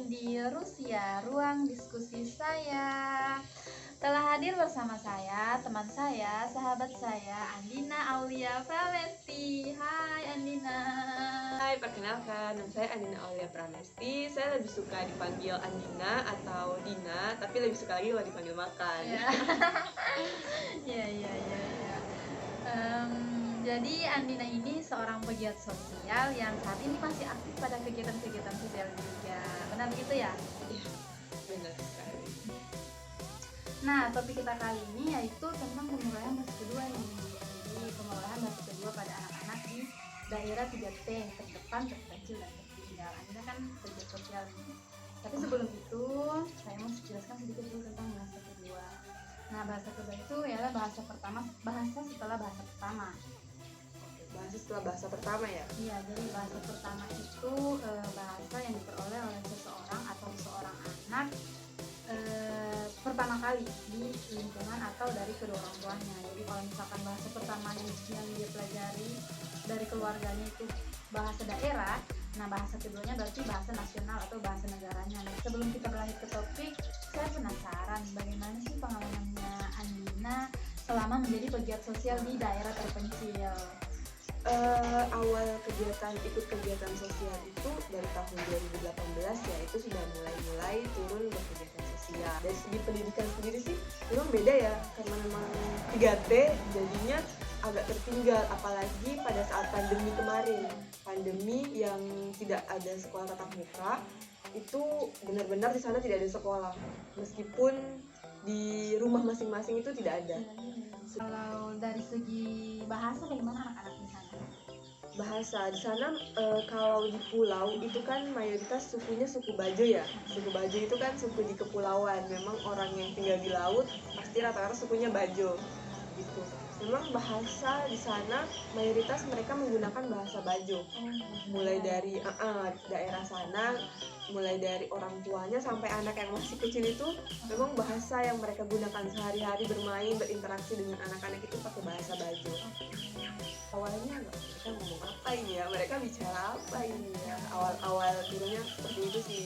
di Rusia, ruang diskusi saya. Telah hadir bersama saya, teman saya, sahabat saya, Andina Aulia Pramesti. Hai Andina. Hai, perkenalkan, nama saya Andina Aulia Pramesti. Saya lebih suka dipanggil Andina atau Dina, tapi lebih suka lagi kalau dipanggil Makan. Ya. Jadi Andina ini seorang pegiat sosial yang saat ini masih aktif pada kegiatan-kegiatan sosial juga. Benar begitu ya? Iya, benar sekali. Nah, topik kita kali ini yaitu tentang pengurahan bahasa kedua nih. Jadi pengurahan bahasa kedua pada anak-anak di daerah 3T, terdepan, terpencil, dan tertinggal. Andina kan pegiat sosial nih. Tapi sebelum itu, saya mau jelaskan sedikit dulu tentang bahasa kedua. Nah, bahasa kedua itu ialah bahasa setelah bahasa pertama. Bahasa setelah bahasa pertama ya? Iya, jadi bahasa pertama itu bahasa yang diperoleh oleh seseorang atau seorang anak pertama kali di lingkungan atau dari kedua orang tuanya. Jadi kalau misalkan bahasa pertama yang dia pelajari dari keluarganya itu bahasa daerah, nah bahasa keduanya berarti bahasa nasional atau bahasa negaranya. Nah, sebelum kita berlanjut ke topik, saya penasaran bagaimana sih pengalamannya Andina selama menjadi pegiat sosial di daerah terpencil. Awal ikut kegiatan sosial itu dari tahun 2018 ya, itu sudah mulai turun berkegiatan sosial. Dari segi pendidikan sendiri sih memang beda ya, karena memang 3T jadinya agak tertinggal, apalagi pada saat pandemi kemarin. Pandemi yang tidak ada sekolah tatap muka, itu benar-benar di sana tidak ada sekolah, meskipun di rumah masing-masing itu tidak ada. Kalau dari segi bahasa bagaimana anak-anak di sana? Bahasa di sana kalau di pulau itu kan mayoritas sukunya suku Bajo ya. Suku Bajo itu kan suku di kepulauan. Memang orang yang tinggal di laut pasti rata-rata sukunya Bajo gitu. Memang bahasa di sana mayoritas mereka menggunakan bahasa Bajo. Mulai dari daerah sana, mulai dari orang tuanya sampai anak yang masih kecil itu memang bahasa yang mereka gunakan sehari-hari bermain, berinteraksi dengan anak-anak itu pakai bahasa Bajo. Awalnya mereka ngomong apa ini ya, mereka bicara apa ini ya, awal turunnya seperti itu sih.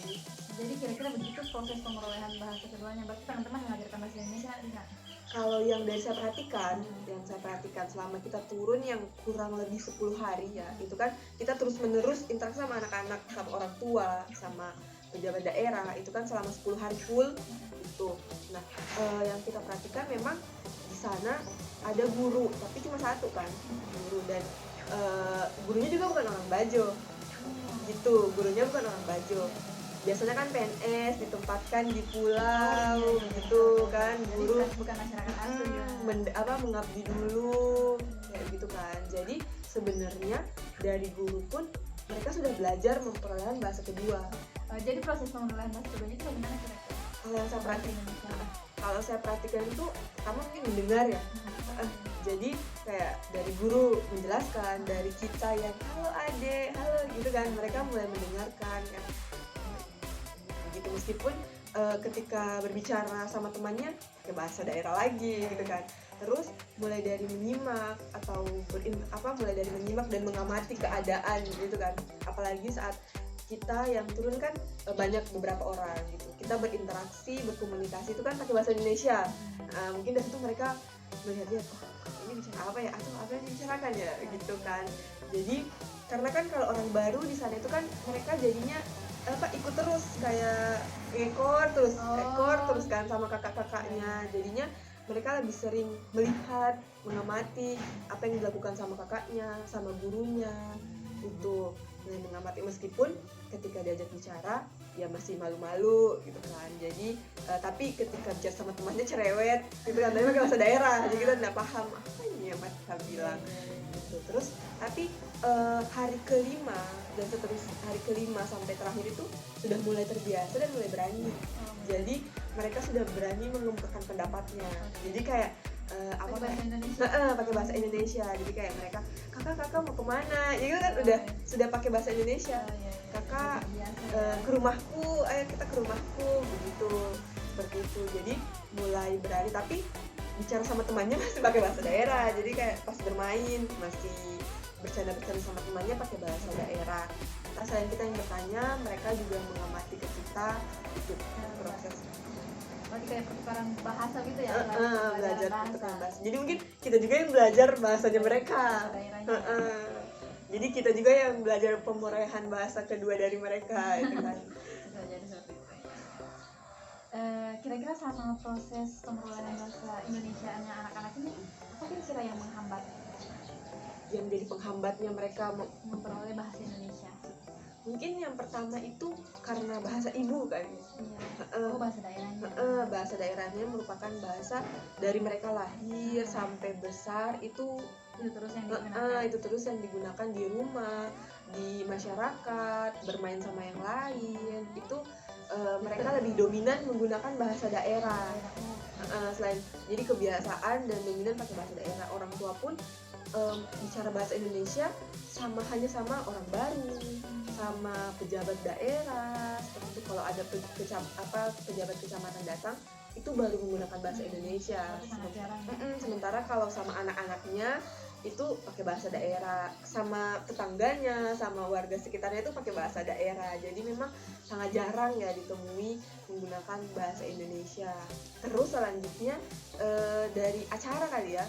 Jadi kira-kira begitu proses pemerolehan bahasa keduanya. Berarti teman-teman mengajarkan bahasa Indonesia di sana? Kalau yang saya perhatikan selama kita turun yang kurang lebih 10 hari ya, itu kan kita terus-menerus interaksi sama anak-anak, sama orang tua, sama pejabat daerah, itu kan selama 10 hari full itu. Nah, yang kita perhatikan memang di sana ada guru, tapi cuma satu kan, guru, dan gurunya juga bukan orang Bajo gitu, gurunya bukan orang Bajo. Biasanya kan PNS ditempatkan di pulau gitu kan, guru bukan masyarakat asli ya. Mengabdi dulu kayak gitu kan. Jadi sebenarnya dari guru pun mereka sudah belajar memperoleh bahasa kedua. Jadi proses pemerolehan bahasa keduanya itu bagaimana kira-kira? Kalau saya perhatikan itu pertama mungkin mendengar ya. Jadi kayak dari guru menjelaskan, dari kita yang halo adek, halo gitu kan, mereka mulai mendengarkan kan. Gitu, meskipun ketika berbicara sama temannya pakai bahasa daerah lagi gitu kan. Terus mulai dari menyimak atau mulai dari menyimak dan mengamati keadaan gitu kan. Apalagi saat kita yang turun kan banyak beberapa orang gitu. Kita berinteraksi, berkomunikasi itu kan pakai bahasa Indonesia. Mungkin dari situ mereka melihat ini bicara apa ya, atau apa yang dibicarakan ya gitu kan. Jadi karena kan kalau orang baru di sana itu kan mereka jadinya ikut terus kayak ekor terus kan sama kakak-kakaknya. Jadinya mereka lebih sering melihat, mengamati apa yang dilakukan sama kakaknya, sama gurunya itu. Nah, mengamati, meskipun ketika diajak bicara ya masih malu-malu gitu kan. Jadi tapi ketika bicara sama temannya cerewet gitu kan, tapi pakai bahasa daerah, jadi kita nggak paham apa ini yang mereka bilang gitu. Terus tapi hari kelima dan seterusnya, hari kelima sampai terakhir itu sudah mulai terbiasa dan mulai berani. Jadi mereka sudah berani mengemukakan pendapatnya. Jadi kayak pakai bahasa Indonesia. Jadi kayak mereka, kakak mau kemana? Ya gitu kan, sudah pakai bahasa Indonesia. Kakak ke rumahku, ayo kita ke rumahku begitu, seperti itu. Jadi mulai berani, tapi bicara sama temannya masih pakai bahasa daerah. Jadi kayak pas bermain masih bercanda-bercanda sama temannya pakai bahasa daerah selain kita yang bertanya, mereka juga mengamati ke kita itu proses. Berarti kayak pertukaran bahasa gitu ya? Belajar pertukaran bahasa. Jadi mungkin kita juga yang belajar bahasanya mereka. Daerahnya. Jadi kita juga yang belajar pemurahan bahasa kedua dari mereka itu kan. Bisa jadi seperti itu. Kira-kira sama proses pemrograman bahasa Indonesianya anak-anak ini, apa kira-kira yang menghambat Yang jadi penghambatnya mereka memperoleh bahasa Indonesia? mungkin yang pertama itu karena bahasa ibu kan. Iya. Bahasa daerahnya. Bahasa daerahnya merupakan bahasa dari mereka lahir sampai besar itu Terus yang digunakan. itu terus yang digunakan di rumah, di masyarakat, bermain sama yang lain itu mereka lebih dominan menggunakan bahasa daerah. Selain jadi kebiasaan dan dominan pakai bahasa daerah, orang tua pun bicara bahasa Indonesia hanya sama orang baru, sama pejabat daerah seperti itu. Kalau ada pejabat kecamatan datang itu baru menggunakan bahasa Indonesia. Sementara kalau sama anak-anaknya itu pakai bahasa daerah, sama tetangganya, sama warga sekitarnya itu pakai bahasa daerah. Jadi memang sangat jarang ya ditemui menggunakan bahasa Indonesia. Terus selanjutnya dari acara kali ya,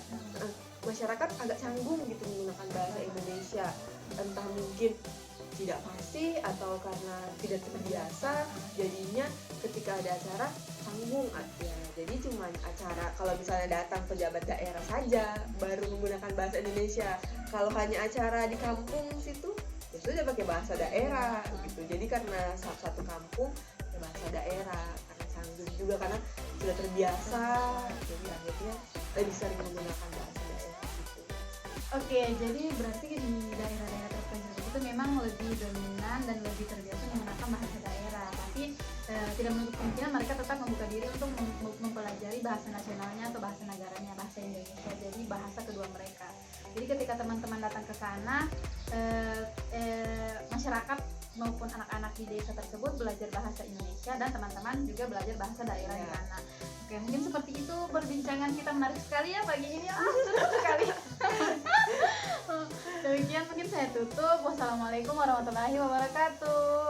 masyarakat agak canggung gitu menggunakan bahasa Indonesia, entah mungkin tidak fasih atau karena tidak terbiasa, jadinya ketika ada acara canggung ya. Jadi cuman acara kalau misalnya datang pejabat daerah saja baru menggunakan bahasa Indonesia. Kalau hanya acara di kampung situ ya sudah pakai bahasa daerah gitu. Jadi karena satu kampung pakai bahasa daerah, karena canggung juga karena sudah terbiasa, jadi akhirnya lebih sering menggunakan bahasa daerah gitu. Oke, jadi berarti di daerah-daerah terpencil itu memang lebih dominan dan lebih terbiasa menggunakan bahasa daerah. Tapi tidak menutup kemungkinan mereka tetap membuka diri untuk mempelajari bahasa nasionalnya atau bahasa negaranya, bahasa Indonesia. Jadi bahasa kedua mereka. Jadi ketika teman-teman datang ke sana, masyarakat maupun anak-anak di desa tersebut belajar bahasa Indonesia dan teman-teman juga belajar bahasa daerah di sana. Oke, mungkin seperti itu perbincangan kita, menarik sekali ya pagi ini. Seru sekali. Demikian mungkin saya tutup. Wassalamualaikum warahmatullahi wabarakatuh.